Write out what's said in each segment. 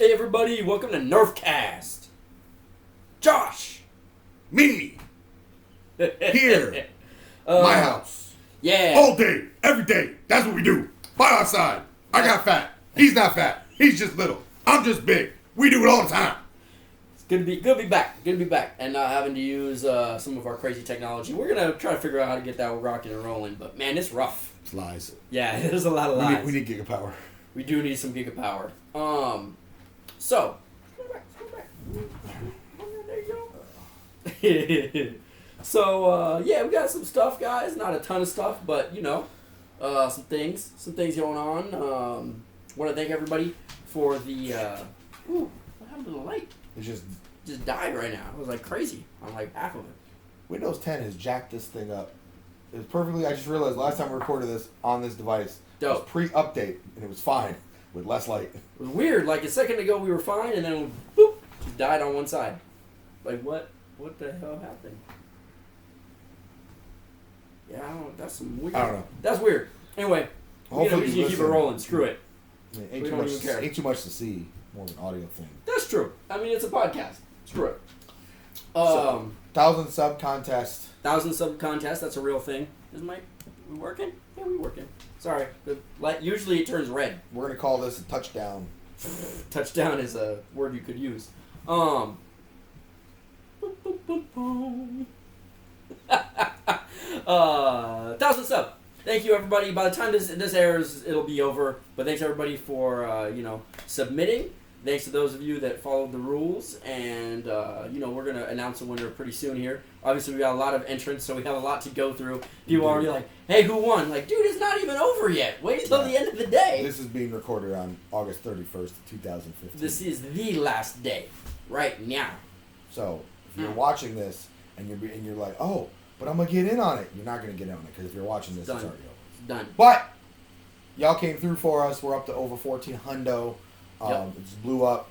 Hey everybody, welcome to Nerfcast. Josh. Me. Here. My house. Yeah. All day. Every day. That's what we do. By our side. I got fat. He's not fat. He's just little. I'm just big. We do it all the time. It's good to be back. Good to be back. And not having to use some of our crazy technology. We're going to try to figure out how to get that rocking and rolling. But man, it's rough. It's lies. Yeah, there's a lot of lies. We need gigapower. We do need some gigapower. So. There you go. So, yeah, we got some stuff, guys. Not a ton of stuff, but, you know, some things going on. Want to thank everybody for the, what happened to the light? It just died right now. It was like crazy on like half of it. Windows 10 has jacked this thing up. It was perfectly, I just realized last time we recorded this on this device, Dope. It was pre-update, and it was fine with less light. It was weird. Like a second ago we were fine, and then boop, just died on one side. Like what? What the hell happened? Yeah, I don't. That's some weird. I don't know. That's weird. Anyway, we just need to keep it rolling. Screw it. Ain't We too don't much. even care. Ain't too much to see. More of an audio thing. That's true. I mean, it's a podcast. Screw it. So, 1,000 sub contest. 1,000 sub contest. That's a real thing. Is we working? Yeah, we working. Sorry. The light, usually it turns red. We're gonna call this a touchdown. Touchdown is a word you could use. Boom, boom, boom, boom. 1,000 sub. Thank you, everybody. By the time this airs, it'll be over. But thanks everybody for submitting. Thanks to those of you that followed the rules, and we're gonna announce a winner pretty soon here. Obviously, we got a lot of entrants, so we have a lot to go through. People are already like, "Hey, who won?" Like, dude, it's not even over yet. Wait until the end of the day. This is being recorded on August 31st, 2015. This is the last day, right now. So if you're watching this and you're like, "Oh, but I'm gonna get in on it," you're not gonna get in on it because if you're watching this, it's already over. It's done. But y'all came through for us. We're up to over 14 hundo. It just blew up.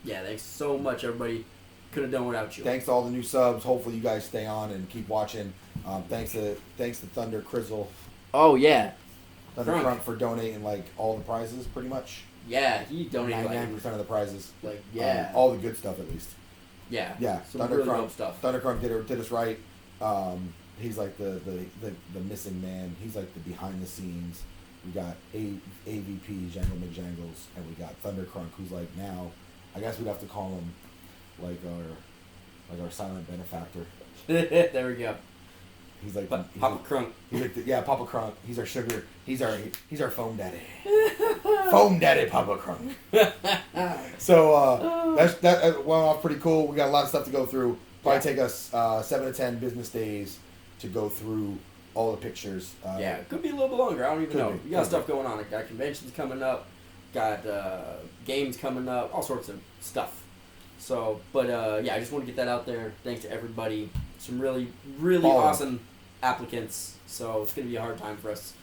Yeah, thanks so much, everybody. Could have done without you. Thanks to all the new subs. Hopefully you guys stay on and keep watching. Thanks to Thunder Crizzle. Oh yeah, Thunder Crunk for donating like all the prizes, pretty much. Yeah, he donated 99% of the prizes. Like yeah, all the good stuff at least. Yeah. Yeah. Some Thunder really Crunk dope stuff. Thunder Crunk did us right. He's like the missing man. He's like the behind the scenes. We got AVP, Jangle McJangles, and we got Thunder Crunk, who's like now, I guess we'd have to call him like our silent benefactor. There we go. He's like Papa Crunk. He's like Papa Crunk. He's our sugar. He's our foam daddy. Foam daddy, Papa Crunk. So that went off pretty cool. We got a lot of stuff to go through. Probably take us 7 to 10 business days to go through all the pictures. Yeah, it could be a little bit longer. I don't even know. We got stuff going on. Got conventions coming up. Got games coming up. All sorts of stuff. So, but yeah, I just want to get that out there. Thanks to everybody. Some really, really awesome applicants. So it's going to be a hard time for us,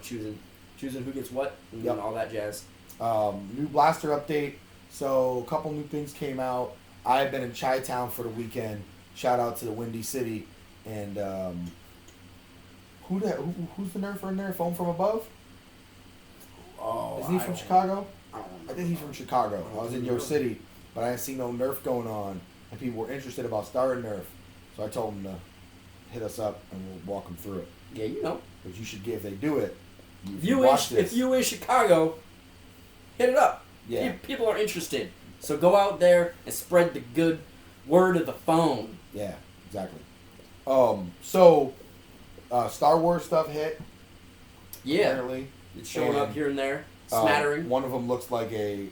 choosing who gets what and all that jazz. New blaster update. So a couple new things came out. I've been in Chi-Town for the weekend. Shout out to the Windy City. And who's the Nerfer in there? Foam from Above? Oh, Isn't he from Chicago? I think he's from Chicago. I was in your city, but I didn't see no Nerf going on, and people were interested about starting Nerf. So I told them to hit us up, and we'll walk them through it. Yeah, But you should get, if they do it, if you in Chicago, hit it up. Yeah. People are interested. So go out there and spread the good word of the phone. Yeah, exactly. So Star Wars stuff hit. Yeah. Apparently. It's showing up here and there. Smattering. One of them looks like a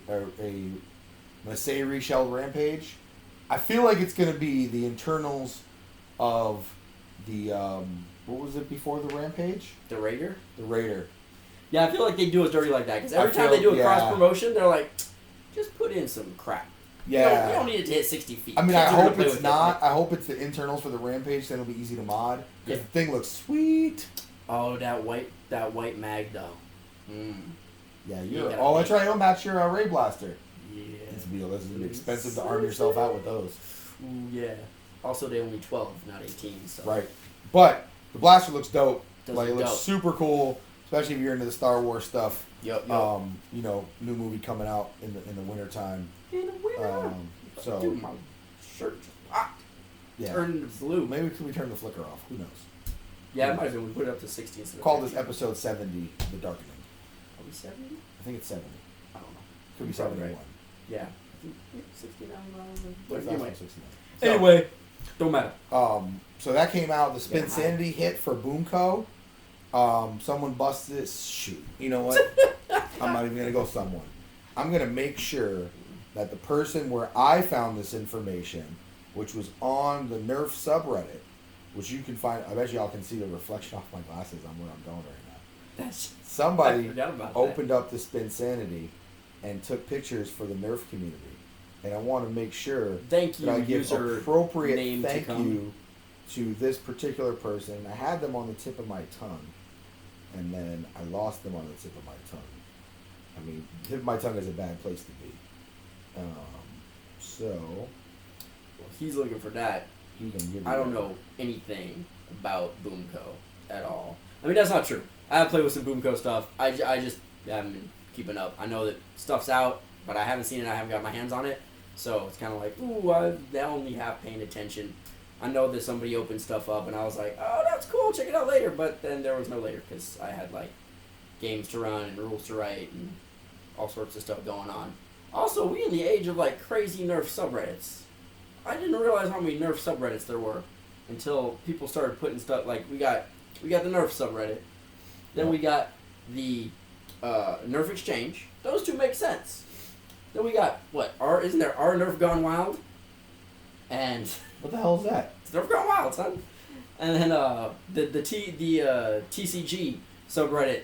Massey reshelled Rampage. I feel like it's going to be the internals of the, what was it before the Rampage? The Raider? The Raider. Yeah, I feel like they do it dirty like that. Because every time they do a cross-promotion, they're like, just put in some crap. Yeah. You don't need it to hit 60 feet. I mean, I hope it's not. I hope it's the internals for the Rampage, then it'll be easy to mod. Because the thing looks sweet. Oh, that white mag, though. Yeah, that's right. It'll match your Ray Blaster. Yeah. This is expensive to arm yourself out with those. Ooh, yeah. Also, they only 12, not 18. So. Right. But the blaster looks dope. It looks super cool, especially if you're into the Star Wars stuff. Yep. You know, new movie coming out in the wintertime. In the winter. So Dude, my shirt just popped. yeah, Turned blue. maybe we turn the flicker off. Who knows? Yeah, might as well. We put it up to 60 instead of Call this 50. episode 70, the Darkening. Are we 70? I think it's 70. I don't know. Could be You're probably 71. right. Yeah. I think 69. But it's Anyway. also 69. So, Anyway, don't matter. so that came out. The Spin Yeah, Sanity hit for Boomco. Someone busted it. Shoot. You know what? I'm not even gonna go someone. I'm gonna make sure that the person where I found this information, which was on the Nerf subreddit, which you can find. I bet y'all can see the reflection off my glasses on where I'm going right now. I Somebody forgot about that. opened up the Spin Sanity and took pictures for the Nerf community, and I want to make sure Thank you, that I give user appropriate name to thank come. you to this particular person. I had them on the tip of my tongue, and then I lost them on the tip of my tongue. I mean, tip of my tongue is a bad place to be. So Well, he's looking for that. you can give. I don't know anything about Boomco at all. I mean, that's not true. I have played with some Boomco stuff. I just haven't been keeping up. I know that stuff's out, but I haven't seen it. I haven't got my hands on it. So it's kind of like, ooh, I only have paying attention. I know that somebody opened stuff up, and I was like, oh, that's cool. Check it out later. But then there was no later because I had, like, games to run and rules to write and all sorts of stuff going on. Also, we in the age of, like, crazy Nerf subreddits. I didn't realize how many Nerf subreddits there were until people started putting stuff, like, we got the Nerf subreddit. Then we got the Nerf Exchange. Those two make sense. Then we got, isn't there our Nerf Gone Wild? And What the hell is that? it's Nerf Gone Wild, son. And then the TCG subreddit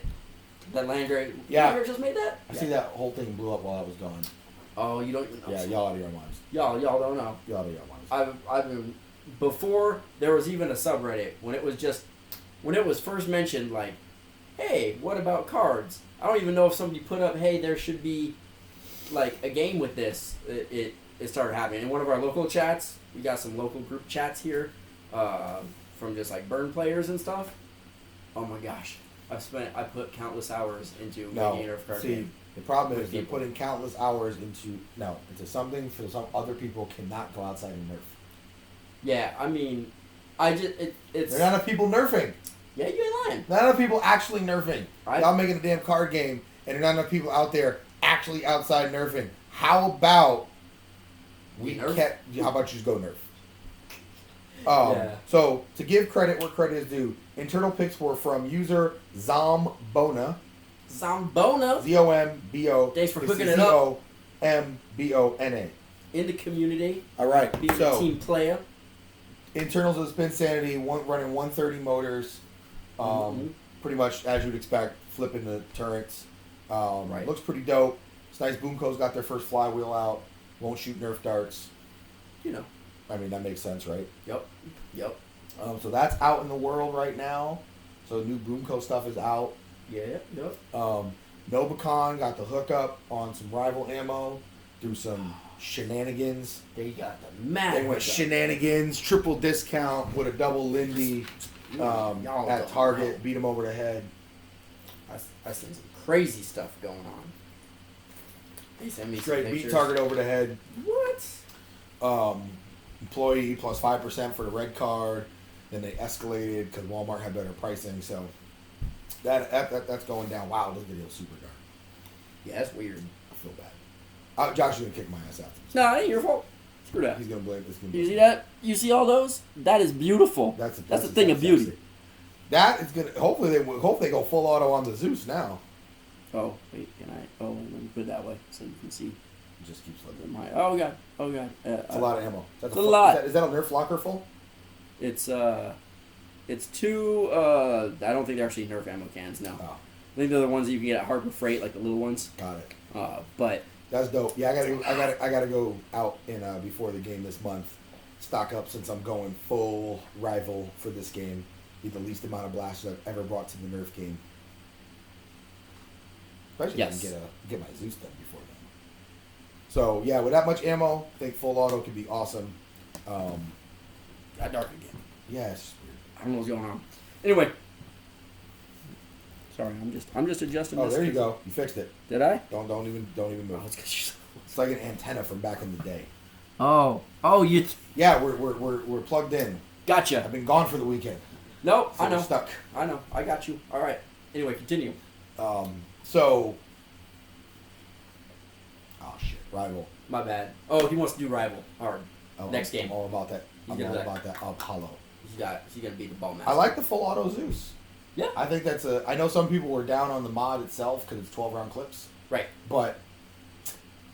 that Landry just made that? I see that whole thing blew up while I was gone. Oh, you don't even know. Yeah, y'all out of your minds. Y'all don't know. Y'all out of your minds. I've been, before there was even a subreddit, when it was first mentioned, like, hey, what about cards? I don't even know if somebody put up, hey, there should be, like, a game with this. It started happening. In one of our local chats, we got some local group chats here, from just, like, burn players and stuff. Oh my gosh. I put countless hours into making a Nerf card game. The problem with is they're people. putting countless hours into something for some other people cannot go outside and nerf. Yeah, I mean, it's... There are not enough people nerfing. Yeah, you ain't lying. Not enough people actually nerfing. Right. Y'all making a damn card game, and there are not enough people out there actually outside nerfing. How about how about you just go nerf? Yeah. So, to give credit where credit is due, internal picks were from user Zombona. Zambona Zombo. Thanks for hooking it up. Zombona. in the community. All right. Being a So, team player. internals of the Spin Sanity, running 130 motors. Pretty much as you'd expect, flipping the turrets. Right. Looks pretty dope. It's nice. Boomco's got their first flywheel out. Won't shoot Nerf darts. You know. I mean, that makes sense, right? Yep. So that's out in the world right now. So new Boomco stuff is out. Yeah. Yep. Nobicon got the hookup on some rival ammo through some shenanigans. They got the mad. They went hookup. shenanigans, triple discount with a double Lindy Y'all at don't Target, know. beat him over the head. I seen some crazy stuff going on. They sent me Straight some beat pictures. Target over the head. What? Employee plus 5% for the red card. Then they escalated because Walmart had better pricing. So that's going down. Wow, this video's super dark. Yeah, that's weird. I feel bad. Josh is gonna kick my ass out. No, it ain't your fault. Screw that. He's gonna blame this. You see that? You see all those? That is beautiful. That's the thing of beauty. That is gonna. Hopefully they go full auto on the Zeus now. Oh wait, can I? Oh, let me put it that way so you can see. It just keeps looking. Oh god. It's a lot of ammo. It's a lot. Is that a Nerf locker full? It's two. I don't think they're actually Nerf ammo cans. No. Oh, I think they're the ones that you can get at Harbor Freight, like the little ones. got it. But That's dope. Yeah, I gotta go out in before the game this month. Stock up since I'm going full rival for this game. Be the least amount of blasters I've ever brought to the Nerf game. Especially Yes. if I can get my Zeus done before then. So yeah, with that much ammo, I think full auto could be awesome. got dark again. Yeah, it's just weird. I don't know what's going on. Anyway, Sorry, I'm just adjusting. Oh, this there you go. You fixed it. Did I? Don't even move. Oh, it's It's like an antenna from back in the day. Oh, you. Yeah, we're plugged in. Gotcha. I've been gone for the weekend. No, So I know. we're stuck. I know. I got you. All right. Anyway, continue. So. Oh shit, Rival. My bad. Oh, he wants to do Rival. Hard. Oh, Next game. I'm all about that. He's I'm gonna all do that. about that Apollo. He's gonna beat the ball master. I like the full auto Zeus. Yeah. I think that's a. I know some people were down on the mod itself because it's 12-round clips. Right. But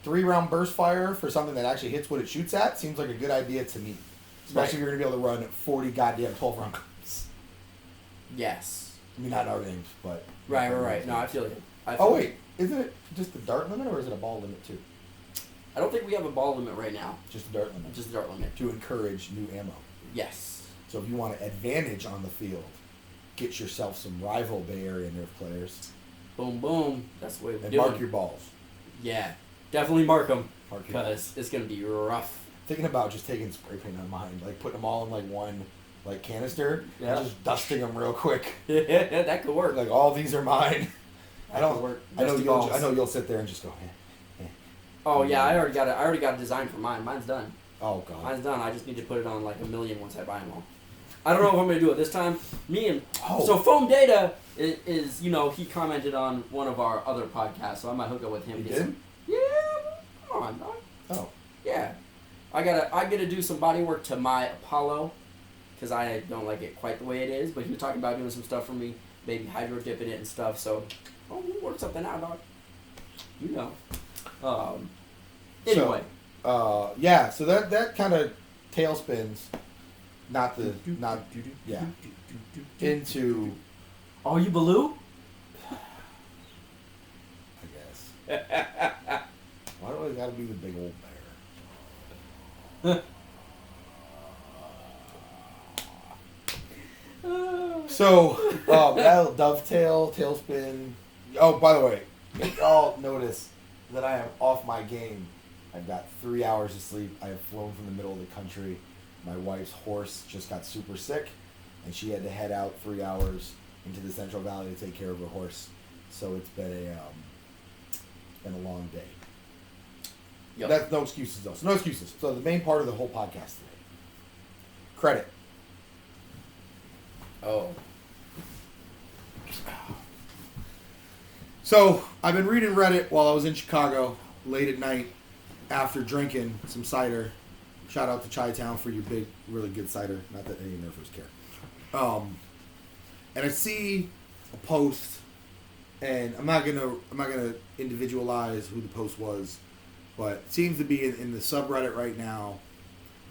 3-round burst fire for something that actually hits what it shoots at seems like a good idea to me. Especially if you're gonna be able to run 40 goddamn 12-round clips. Yes. I mean, not our games, but. Right. No, I feel you. Oh wait, isn't it just the dart limit or is it a ball limit too? I don't think we have a ball limit right now. Just a dart limit. Just a dart limit. To encourage new ammo. Yes. So if you want an advantage on the field, get yourself some rival Bay Area Nerf players. Boom, boom. That's the way we And do it. mark your balls. Yeah. Definitely mark them. Mark your balls. Because it's going to be rough. Thinking about just taking spray paint on mine, like putting them all in like one like canister, Yeah. and just dusting them real quick. Yeah, that could work. Like all these are mine. That could work. I know Dusty you'll. balls. I know you'll sit there and just go. Oh yeah, I already got a design for mine. Mine's done. Oh god. Mine's done. I just need to put it on like 1 million once I buy them all. I don't know if I'm gonna do it this time. So Foam Data is he commented on one of our other podcasts, so I might hook up with him. You Get did? some- Yeah, come on, dog. Oh. Yeah, I gotta do some body work to my Apollo, because I don't like it quite the way it is. But he was talking about doing some stuff for me, maybe hydro dipping it and stuff. So, we'll work something out, dog. Anyway. Yeah. So that kind of tailspins, into. Oh, you Baloo? I guess. Why do I gotta be the big old bear? So, that'll dovetail, tailspin. Oh, by the way, y'all notice that I am off my game. I've got 3 hours of sleep. I have flown from the middle of the country. My wife's horse just got super sick, and she had to head out 3 hours into the Central Valley to take care of her horse. So it's been a long day. Yep. That's no excuses though. So no excuses. So the main part of the whole podcast today. Credit. Oh. So I've been reading Reddit while I was in Chicago late at night after drinking some cider. Shout out to Chi-Town for your big, really good cider. Not that any Nerfers care. And I see a post, and I'm not gonna individualize who the post was, but it seems to be in the subreddit right now.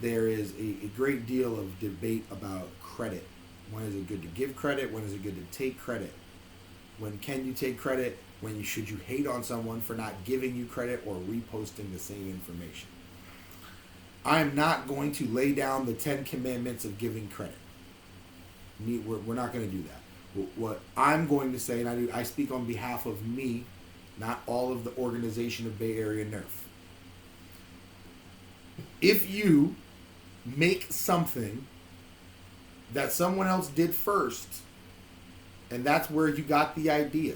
There is a great deal of debate about credit. When is it good to give credit? When is it good to take credit? When can you take credit? When should you hate on someone for not giving you credit or reposting the same information? I'm not going to lay down the 10 commandments of giving credit. We're not going to do that. What I'm going to say, and I speak on behalf of me, not all of the organization of Bay Area Nerf. If you make something that someone else did first, and that's where you got the idea,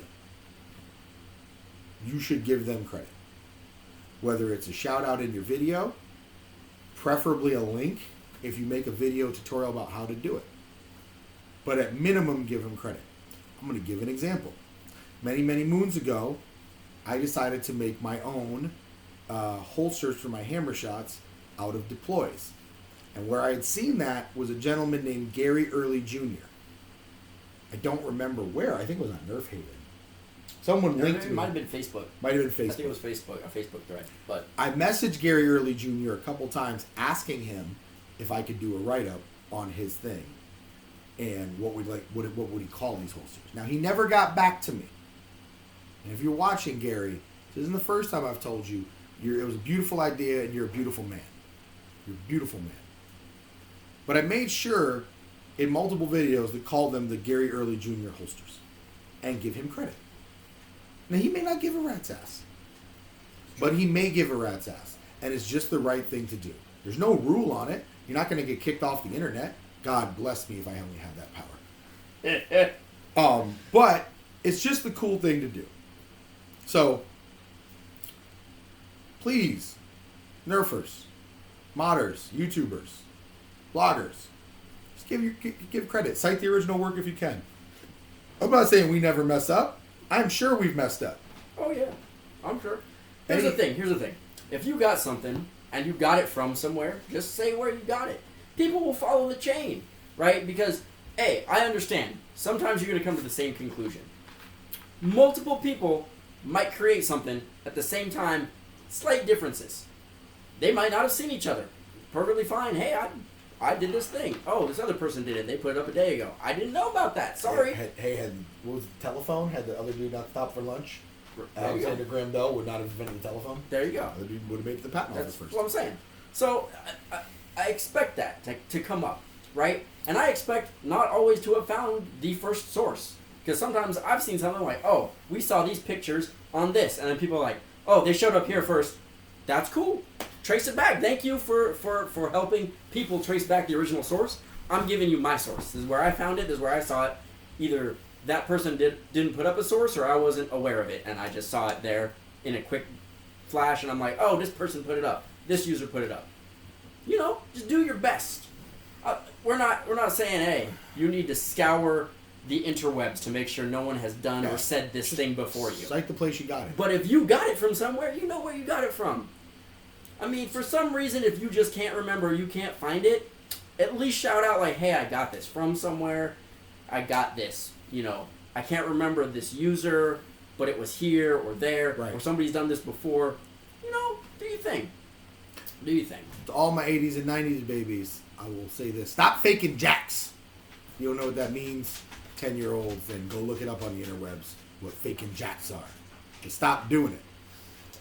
you should give them credit. Whether it's a shout out in your video, preferably a link if you make a video tutorial about how to do it. But at minimum, give them credit. I'm going to give an example. Many, many moons ago, I decided to make my own holsters for my hammer shots out of deploys. And where I had seen that was a gentleman named Gary Early Jr. I don't remember where. I think it was on Nerf Haven. Someone linked me. It might have been Facebook. Might have been Facebook. I think it was Facebook, a Facebook thread. But I messaged Gary Early Jr. a couple times asking him if I could do a write-up on his thing and what would he call these holsters. Now, he never got back to me. And if you're watching, Gary, this isn't the first time I've told you, it was a beautiful idea and you're a beautiful man. You're a beautiful man. But I made sure in multiple videos to call them the Gary Early Jr. holsters and give him credit. Now, he may not give a rat's ass, but he may give a rat's ass, and it's just the right thing to do. There's no rule on it. You're not going to get kicked off the internet. God bless me if I only had that power. But it's just the cool thing to do. So, please, Nerfers, modders, YouTubers, bloggers, just give credit. Cite the original work if you can. I'm not saying we never mess up. I'm sure we've messed up. Oh yeah, I'm sure. Here's the thing. If you got something and you got it from somewhere, just say where you got it. People will follow the chain, right? Because, hey, I understand. Sometimes you're going to come to the same conclusion. Multiple people might create something at the same time, slight differences. They might not have seen each other. Perfectly fine. Hey, I did this thing. Oh, this other person did it. They put it up a day ago. I didn't know about that. Sorry. What was the telephone? Had the other dude not stop for lunch? Alexander Graham Bell would not have invented the telephone. There you go. The other dude would have made it to the patent office first. That's what I'm saying. So I expect that to come up, right? And I expect not always to have found the first source. Because sometimes I've seen something like, oh, we saw these pictures on this. And then people are like, oh, they showed up here first. That's cool. Trace it back. Thank you for helping people trace back the original source. I'm giving you my source. This is where I found it. This is where I saw it. Either that person didn't put up a source or I wasn't aware of it. And I just saw it there in a quick flash. And I'm like, oh, this person put it up. This user put it up. You know, just do your best. We're not saying, hey, you need to scour the interwebs to make sure no one has done or said this thing before you. Cite the place you got it. But if you got it from somewhere, you know where you got it from. I mean, for some reason, if you just can't remember, you can't find it, at least shout out like, hey, I got this from somewhere. I got this. You know, I can't remember this user, but it was here or there, or somebody's done this before. You know, do your thing. Do your thing. To all my 80s and 90s babies, I will say this. Stop faking jacks. You don't know what that means? 10-year-olds, then go look it up on the interwebs, what faking jacks are. And stop doing it.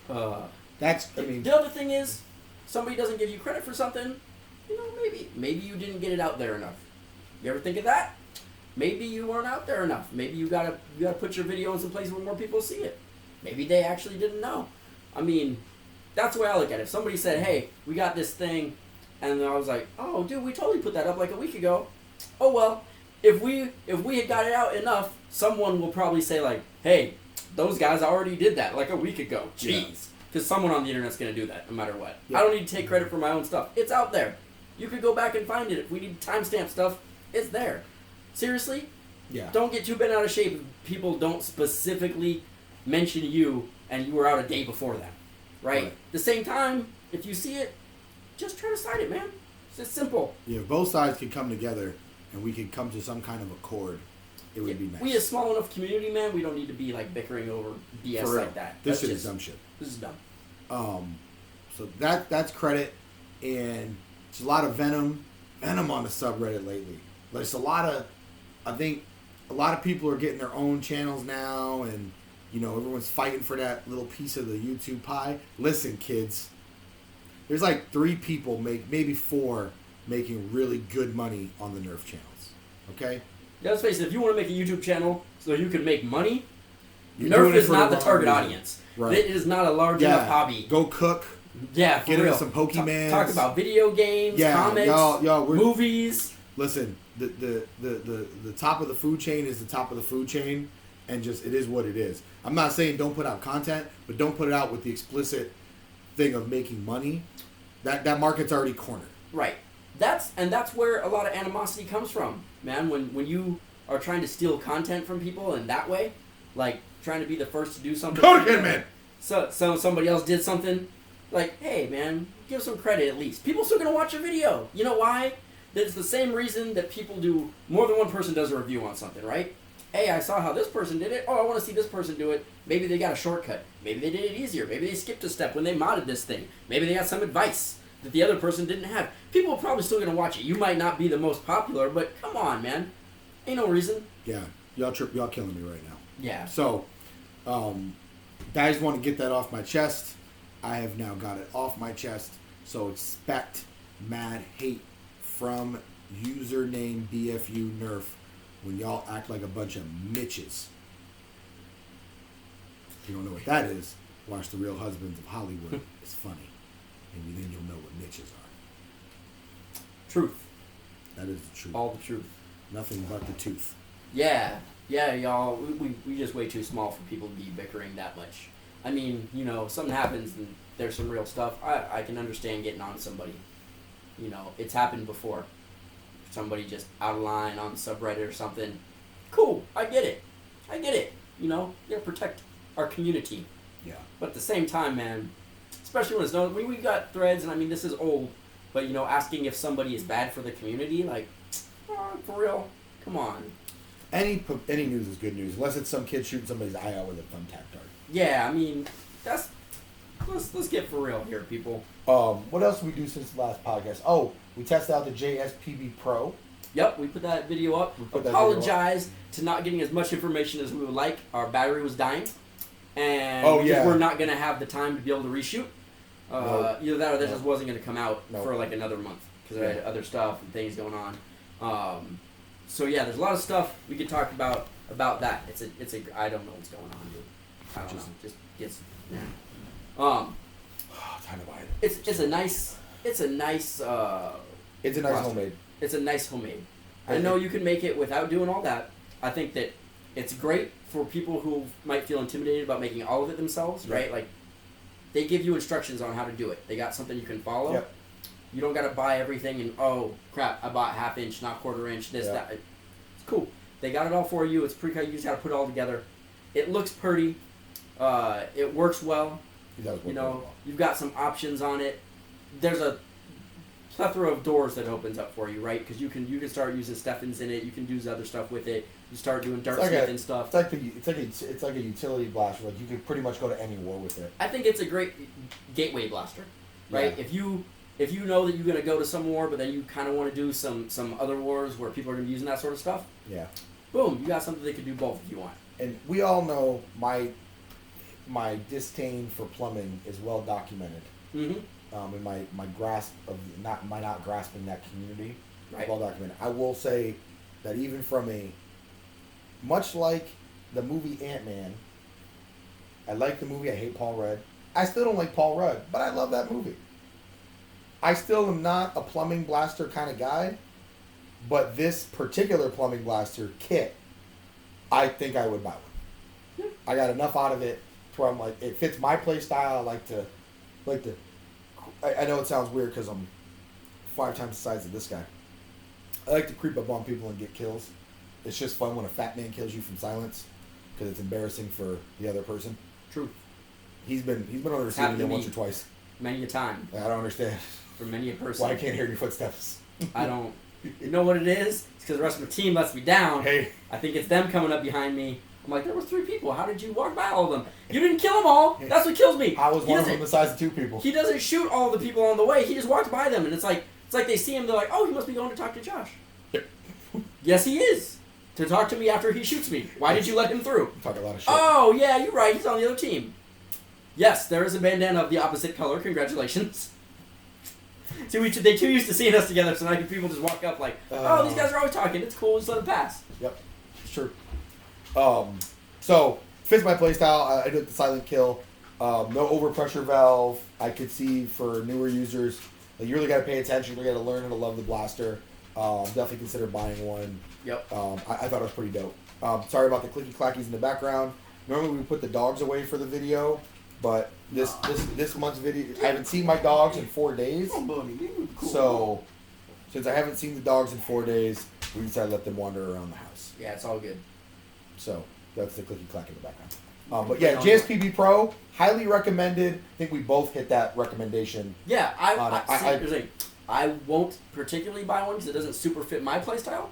The other thing is, somebody doesn't give you credit for something, you know, maybe you didn't get it out there enough. You ever think of that? Maybe you weren't out there enough. Maybe you gotta put your video in some place where more people see it. Maybe they actually didn't know. I mean, that's the way I look at it. If somebody said, hey, we got this thing, and I was like, oh, dude, we totally put that up like a week ago. Oh, well, if we had got it out enough, someone will probably say, like, hey, those guys already did that like a week ago. Jeez. Because someone on the internet's going to do that no matter what. Yeah. I don't need to take credit for my own stuff. It's out there. You could go back and find it. If we need timestamp stuff, it's there. Seriously? Yeah. Don't get too bent out of shape if people don't specifically mention you and you were out a day before that. Right? At the same time, if you see it, just try to cite it, man. It's just simple. Yeah, if both sides could come together and we could come to some kind of accord, it would be nice. We a small enough community, man, we don't need to be like bickering over BS like that. This is dumb shit. This is dumb. So that's credit, and it's a lot of venom on the subreddit lately. There's I think a lot of people are getting their own channels now, and you know everyone's fighting for that little piece of the YouTube pie. Listen, kids, there's like 3 people, maybe 4, making really good money on the Nerf channels. Okay. Yeah, let's face it. If you want to make a YouTube channel so you can make money, Nerf is not the target audience. Right. It is not a large enough hobby. Go cook. Yeah, for get real. into some Pokemans. Talk about video games, comics, movies. Listen, the top of the food chain is the top of the food chain, and just it is what it is. I'm not saying don't put out content, but don't put it out with the explicit thing of making money. That market's already cornered. Right. That's where a lot of animosity comes from, man. When you are trying to steal content from people in that way, like trying to be the first to do something. Go again, man. So somebody else did something. Like, hey, man, give some credit at least. People still gonna watch your video. You know why? It's the same reason that people do. More than one person does a review on something, right? Hey, I saw how this person did it. Oh, I want to see this person do it. Maybe they got a shortcut. Maybe they did it easier. Maybe they skipped a step when they modded this thing. Maybe they got some advice that the other person didn't have. People are probably still gonna watch it. You might not be the most popular, but come on, man. Ain't no reason. Yeah, y'all killing me right now. Yeah. So, guys want to get that off my chest. I have now got it off my chest. So expect mad hate from username B.F.U. Nerf when y'all act like a bunch of Mitches. If you don't know what that is, watch The Real Husbands of Hollywood. It's funny. Maybe then you'll know what Mitches are. Truth. That is the truth. All the truth. Nothing but the tooth. Yeah. Yeah, y'all, we just way too small for people to be bickering that much. I mean, you know, something happens and there's some real stuff. I can understand getting on somebody. You know, it's happened before. Somebody just out of line on the subreddit or something. Cool, I get it. You know, you gotta protect our community. Yeah. But at the same time, man, especially when it's known, we've got threads, and I mean, this is old, but, you know, asking if somebody is bad for the community, like, for real, come on. Any news is good news, unless it's some kid shooting somebody's eye out with a thumbtack dart. Yeah, I mean, let's get for real here, people. What else did we do since the last podcast? Oh, we tested out the JSPB Pro. Yep, we put that video up. Apologize to not getting as much information as we would like. Our battery was dying. And we're not going to have the time to be able to reshoot. Either that or that just wasn't going to come out for like another month because I had other stuff and things going on. So yeah, there's a lot of stuff we could talk about that. It's a I don't know what's going on, dude. I don't know. Just gets time to buy it. It's a nice homemade. It's a nice homemade. I know you can make it without doing all that. I think that it's great for people who might feel intimidated about making all of it themselves, right? Like, they give you instructions on how to do it. They got something you can follow. Yep. You don't got to buy everything and, oh, crap, I bought half inch, not quarter inch, this, that. It's cool. They got it all for you. It's pre-cut. You just got to put it all together. It looks pretty. It works well. It does work you know, well. You've got some options on it. There's a plethora of doors that opens up for you, right? Because you can start using Steffens in it. You can do other stuff with it. You start doing darksmith and stuff. It's like a utility blaster. Like, you could pretty much go to any war with it. I think it's a great gateway blaster, right? Yeah. If you know that you're gonna go to some war, but then you kind of want to do some other wars where people are gonna be using that sort of stuff. Yeah. Boom! You got something that can do both if you want. And we all know my disdain for plumbing is well documented. Mm-hmm. In my grasp of not grasping that community, right. Well documented. I will say that even from much like the movie Ant-Man, I like the movie. I hate Paul Rudd. I still don't like Paul Rudd, but I love that movie. I still am not a plumbing blaster kind of guy, but this particular plumbing blaster kit, I think I would buy one. I got enough out of it to where I'm like, it fits my play style. I like to. I know it sounds weird because I'm 5 times the size of this guy. I like to creep up on people and get kills. It's just fun when a fat man kills you from silence because it's embarrassing for the other person. True. He's been on the receiving end once or twice. Many a time. I don't understand. For many a person. Why I can't hear your footsteps. I don't. You know what it is? It's because the rest of the team lets me down. Hey. I think it's them coming up behind me. I'm like, there were 3 people. How did you walk by all of them? You didn't kill them all. That's what kills me. I was one of them the size of 2 people. He doesn't shoot all the people on the way. He just walks by them, and it's like they see him. They're like, oh, he must be going to talk to Josh. Yes, he is. To talk to me after he shoots me. Why did you let him through? Talk a lot of shit. Oh, yeah, you're right. He's on the other team. Yes, there is a bandana of the opposite color. Congratulations. See, they too used to seeing us together, so now people just walk up like, oh, these guys are always talking. It's cool. Just let them pass. Yep, it's true. So, fits my playstyle. I did the silent kill. No overpressure valve. I could see for newer users, like, you really got to pay attention. You really got to learn how to love the blaster. Definitely consider buying one. Yep. I thought it was pretty dope. Sorry about the clicky clackies in the background. Normally we put the dogs away for the video, but this month's video, I haven't seen my dogs in 4 days. So, since I haven't seen the dogs in 4 days, we decided to let them wander around the house. Yeah, it's all good. So, that's the clicky clack in the background. But yeah, JSPB Pro, highly recommended. I think we both hit that recommendation. Yeah, I won't particularly buy one because it doesn't super fit my playstyle,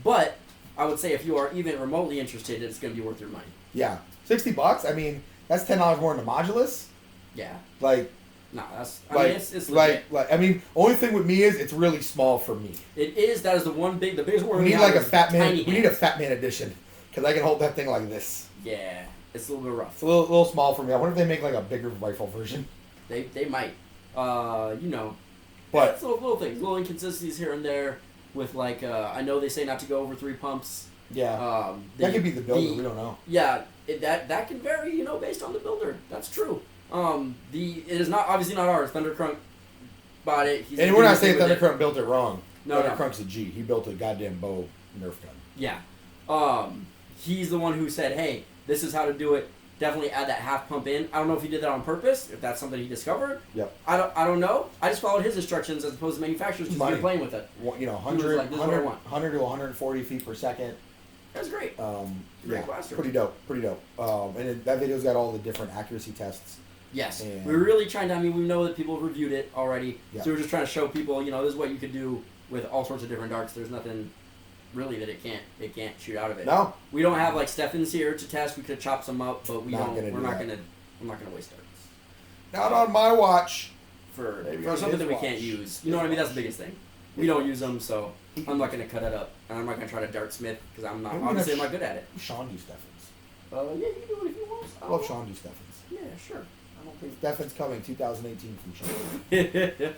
but I would say if you are even remotely interested, it's going to be worth your money. Yeah, $60. I mean, that's $10 more than the modulus. Yeah. Like. No, that's. I mean, it's legit. I mean, only thing with me is it's really small for me. It is. That is the biggest word. We need like a fat man. We need a fat man edition because I can hold that thing like this. Yeah, it's a little bit rough. It's a little small for me. I wonder if they make like a bigger rifle version. They might. You know. But it's little things, little inconsistencies here and there. With like, I know they say not to go over 3 pumps. Yeah. That could be the builder. We don't know. Yeah, that can vary. You know, based on the builder. That's true. It is not obviously not ours. Thundercrunk bought it. And we're not saying Thundercrunk built it wrong. No, Thundercrunk's a G. He built a goddamn bow Nerf gun. Yeah. he's the one who said, hey, this is how to do it. Definitely add that half pump in. I don't know if he did that on purpose, if that's something he discovered. Yep. I don't know. I just followed his instructions as opposed to manufacturers because you're playing with it. Well, you know, He was like, this is what I want. 100 to 140 feet per second. That's great. Yeah, blaster. pretty dope. And that video's got all the different accuracy tests. Yes. And We were really trying to, I mean, we know that people have reviewed it already. Yeah. So we're just trying to show people, you know, this is what you could do with all sorts of different darts. There's nothing really that it can't shoot out of it. No. We don't have like Stefan's here to test. We could chop some up, but I'm not gonna waste darts. Not on my watch. For Maybe on something his that we watch. can't use. You know what I mean? That's the biggest thing. We don't use them, so I'm not gonna cut it up, and I'm not gonna try to dartsmith because I'm not obviously I'm not good at it. Sean do Stephens. Yeah, you can do it if you want. I love Sean do Stephens. Yeah, sure. I don't think Stephens coming 2018 from Sean. Miss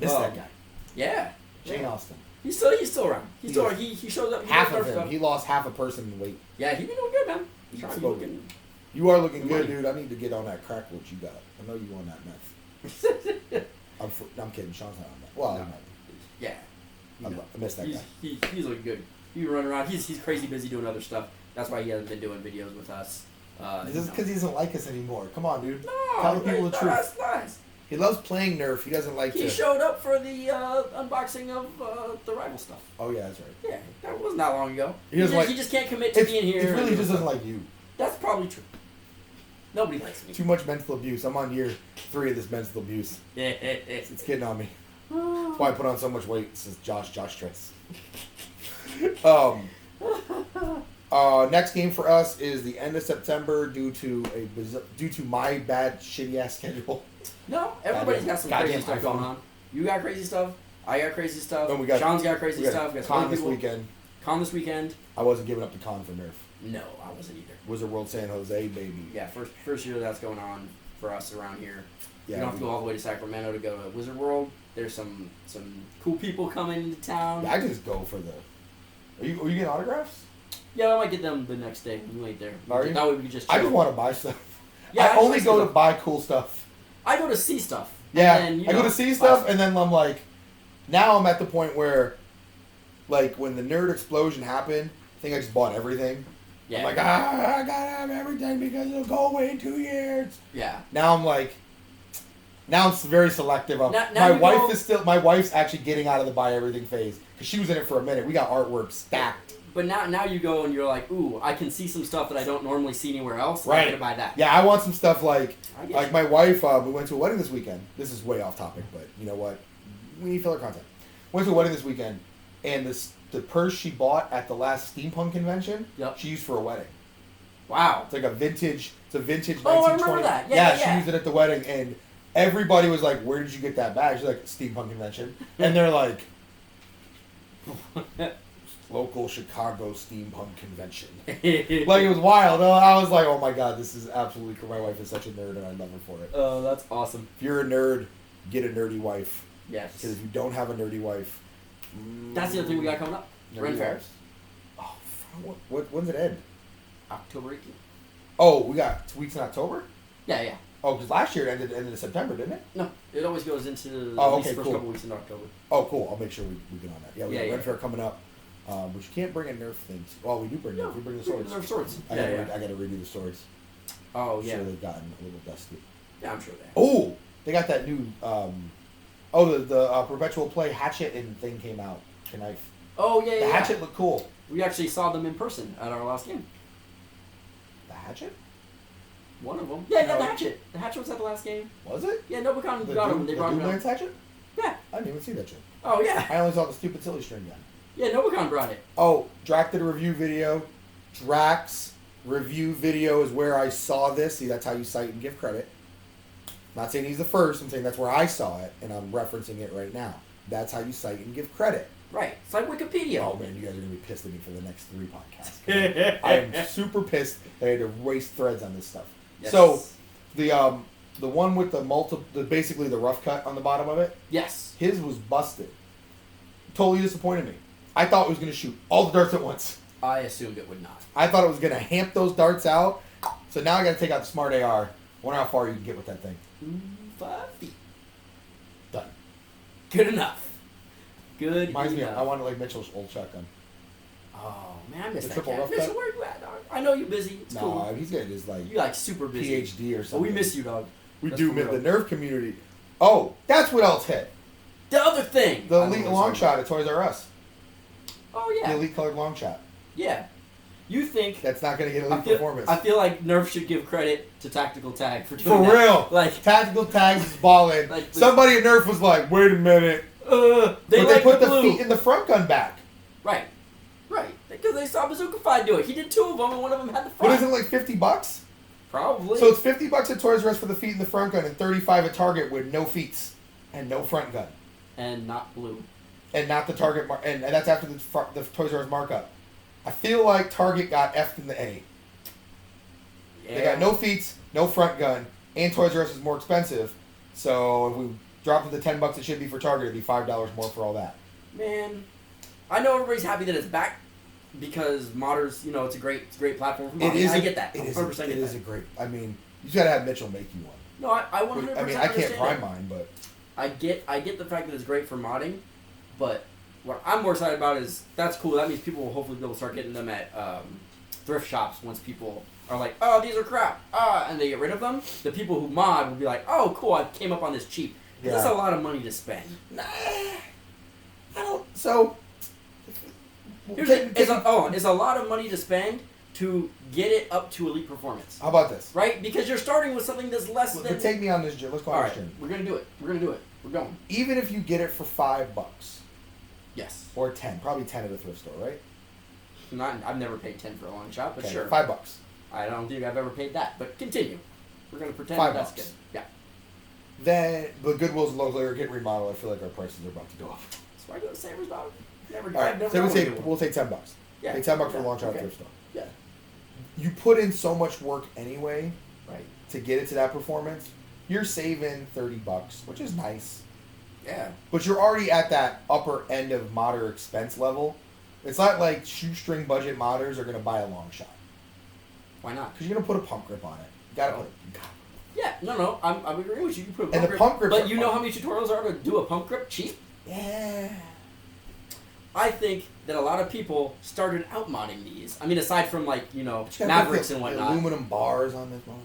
Miss that guy. Yeah. Shane Austin. He's still around. He's still around. He shows up. He Half does of him. stuff. He lost half a person in weight. Yeah, he been doing good, man. He's trying to be looking. You are looking good, money. dude. I need to get on that crack what you got. I know you on that meth. I'm kidding. Sean's not on that. Well, No. I might Yeah. be. I missed that guy. He's looking good. He's running around. He's crazy busy doing other stuff. That's why he hasn't been doing videos with us. This is because he doesn't like us anymore. Come on, dude. No, Tell the people the truth. That's nice. He loves playing Nerf. He doesn't like He to. showed up for the unboxing of the Rival stuff. Oh yeah, that's right. Yeah, that wasn't that long ago. He doesn't like- he just can't commit to being here. He really and just stuff. doesn't like you. That's probably true. Nobody likes me. Too much mental abuse. I'm on year 3 of this mental abuse. Yeah. It's getting on me. That's why I put on so much weight. This is Josh stress. Next game for us is the end of September due to my bad shitty ass schedule. No, everybody's got some Goddamn crazy stuff iPhone. going on. You got crazy stuff. I got crazy stuff. Then we got- Sean's got crazy We got stuff. We got Con some this people. weekend. Con this weekend. I wasn't giving up the con for Nerf. No, I wasn't either. Wizard World San Jose, baby. Yeah, first year that's going on for us around here. Yeah, you don't have to go all the way to Sacramento to go to Wizard World. There's some cool people coming into town. I just go for the. Are you getting autographs? Yeah, I might get them the next day. We wait there. Are you? That way we can just. I chill. just want to buy stuff. Yeah, I only just go like to buy cool stuff. I go to see stuff. Yeah, and then, I go to see stuff, and then I'm like, now I'm at the point where, like, when the nerd explosion happened, I think I just bought everything. Yeah. I'm like, I gotta have everything because it'll go away in 2 years. Yeah. Now I'm like, now I'm very selective. Now My wife's actually getting out of the buy everything phase because she was in it for a minute. We got artwork stacked. But now you go and you're like, ooh, I can see some stuff that I don't normally see anywhere else. Right. I'm gonna buy that. Yeah, I want some stuff like I get like you. my wife. We went to a wedding this weekend. This is way off topic, but you know what? We need filler content. Went to a wedding this weekend, and the purse she bought at the last steampunk convention, Yep. she used for a wedding. Wow. It's like a vintage. It's a vintage. Oh, I 1920. remember that. Yeah. She used it at the wedding, and everybody was like, "Where did you get that bag?" She's like, "Steampunk convention," and they're like, "Local Chicago steampunk convention." Like it was wild. I was like, "Oh my god, this is absolutely cool." My wife is such a nerd, and I love her for it. Oh, that's awesome. If you're a nerd, get a nerdy wife. Yes. Because if you don't have a nerdy wife, That's the other thing we got coming up. nerdy Ren Fair. wives. Oh, when's it end? October 18th. Oh, we got 2 weeks in October. Yeah. Oh, because last year it ended in September, didn't it? No, it always goes into Oh, at least okay, the first cool. couple weeks in October. Oh, cool. I'll make sure we get on that. Yeah, we got Yeah. Ren Fair coming up. But you can't bring in Nerf things. Well, we do bring Nerf. We bring the swords. Nerf swords. I gotta redo the swords. Oh, I'm yeah. sure they've gotten a little dusty. Yeah, I'm sure they have. Oh, they got that new. The perpetual play hatchet and thing came out. Knife. Oh, yeah. The hatchet looked cool. We actually saw them in person at our last game. The hatchet? One of them. Yeah, No. the hatchet. The hatchet was at the last game. Was it? Yeah, Nobicon The got Doom- them. They the brought them Doomlands out. hatchet? Yeah. I didn't even see that shit. Oh, yeah. I only saw the stupid silly string gun. Yeah, Nobicon brought it. Oh, Drac did a review video. Drac's review video is where I saw this. See, that's how you cite and give credit. Not saying he's the first. I'm saying that's where I saw it, and I'm referencing it right now. That's how you cite and give credit. Right. It's like Wikipedia. Oh man, you guys are gonna be pissed at me for the next 3 podcasts. I am super pissed that I had to erase threads on this stuff. Yes. So, the one with basically the rough cut on the bottom of it, Yes. his was busted. Totally disappointed me. I thought it was gonna shoot all the darts at once. I assumed it would not. I thought it was gonna hamp those darts out. So now I gotta take out the Smart AR. Wonder how far you can get with that thing. 5 feet. Done. Good enough. Good Reminds me of, enough. I wanted like Mitchell's old shotgun. Oh, man, I miss The that triple cat. rough Mitchell, cut? where you at, dog? I know you're busy. It's cool. He's getting his like You like super busy. PhD or Oh, something. we miss you, dog. We That's do for miss the real. Nerf community. Oh, that's what else hit. The other thing. The Elite Long Shot at Toys R Us. Oh yeah. The Elite Colored Long Shot. Yeah. You think That's not going to get Elite Performance. I feel like Nerf should give credit to Tactical Tag for For doing that. real. Like Tactical Tags is balling. Like, Somebody at Nerf was like, wait a minute. they But like they put the blue. feet in the front gun back. Right. Because they saw Bazooka Five do it. He did 2 of them, and one of them had the What front. is it, like $50? Probably. So it's $50 at Toys R Us for the feet in the front gun and $35 at Target with no feet and no front gun. And not blue. And not the Target and that's after the Toys R Us markup. I feel like Target got F'd in the A. Yeah. They got no feet, no front gun, and Toys R Us is more expensive. So if we dropped it to $10 it should be for Target, it'd be $5 more for all that. Man, I know everybody's happy that it's back because modders, it's a great platform for modding. I get that. It 100% get is that. a great. I mean, you gotta have Mitchell make you one. No, I 100%. I mean, I can't understand prime it. mine, but I get the fact that it's great for modding, but what I'm more excited about is that's cool. That means people will hopefully be able to start getting them at thrift shops once people are like, oh, these are crap, and they get rid of them. The people who mod will be like, oh, cool, I came up on this cheap. Yeah. That's a lot of money to spend. nah, I don't. So It's a lot of money to spend to get it up to elite performance. How about this? Right? Because you're starting with something that's less than... But take me on this journey. Let's go on All this right, journey. we're going to do it. We're going. Even if you get it for $5 Yes. or 10, probably 10 at a thrift store, right? I've never paid 10 for a long shot, but Okay, sure. $5. I don't think I've ever paid that, but continue. We're going to pretend $5. that's good. Yeah. Then the Goodwills locally are getting remodeled. I feel like our prices are about to go up. So I go to Savers, dog. Never. All right, I've never so done one before. we'll take $10. Yeah. Take $10 for a Yeah, long shot okay. at thrift store. Yeah. You put in so much work anyway Right. to get it to that performance. You're saving $30, which is nice. Yeah. But you're already at that upper end of modder expense level. It's not like shoestring budget modders are going to buy a long shot. Why not? Because you're going to put a pump grip on it. You got to put it. Yeah. No. I'm agreeing with you. You put a pump And the grip. pump grips But are you know fun. how many tutorials are to do a pump grip cheap? Yeah. I think that a lot of people started out modding these. I mean, aside from But you gotta Mavericks put and the whatnot. aluminum bars on this one.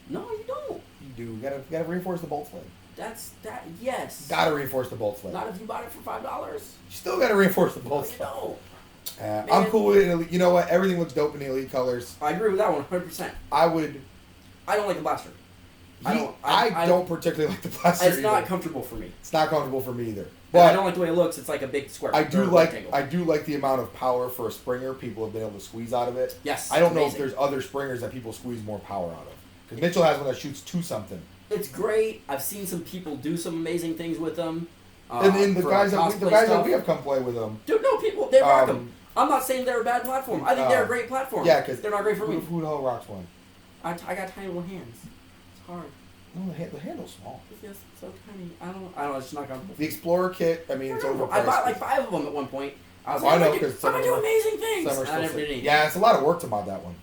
No, you don't. You do. You gotta reinforce the bolt sled. Yes. Gotta reinforce the bolt sled. Not if you bought it for $5. You still gotta reinforce the No, bolt you sled. don't. I'm Man. cool with it. You know what? Everything looks dope in the elite colors. I agree with that one 100%. I would. I don't like the blaster. I don't particularly like the blaster. It's not either. comfortable for me. It's not comfortable for me either. But I But don't like the way it looks. It's like a big square. I do or like rectangle. the amount of power for a Springer people have been able to squeeze out of it. Yes. I don't know if amazing. there's other Springers that people squeeze more power out of. Because Mitchell has one that shoots 2 something. It's great. I've seen some people do some amazing things with them. And then the for guys that cosplay we have come play with them. Dude, no, people, they rock Um, them. I'm not saying they're a bad platform. I think they're a great platform. Yeah, because they're not great for me. Who the hell rocks one? I got tiny little hands. It's hard. No, the handle's small. It's just so tiny. I don't know. It's just not comfortable. The Explorer kit, I mean, it's overpriced. I bought like 5 of them at one point. I was Well, I like, know, I'm 'cause gonna do amazing things. Some are And I never still did anything. yeah, it's a lot of work to mod that one.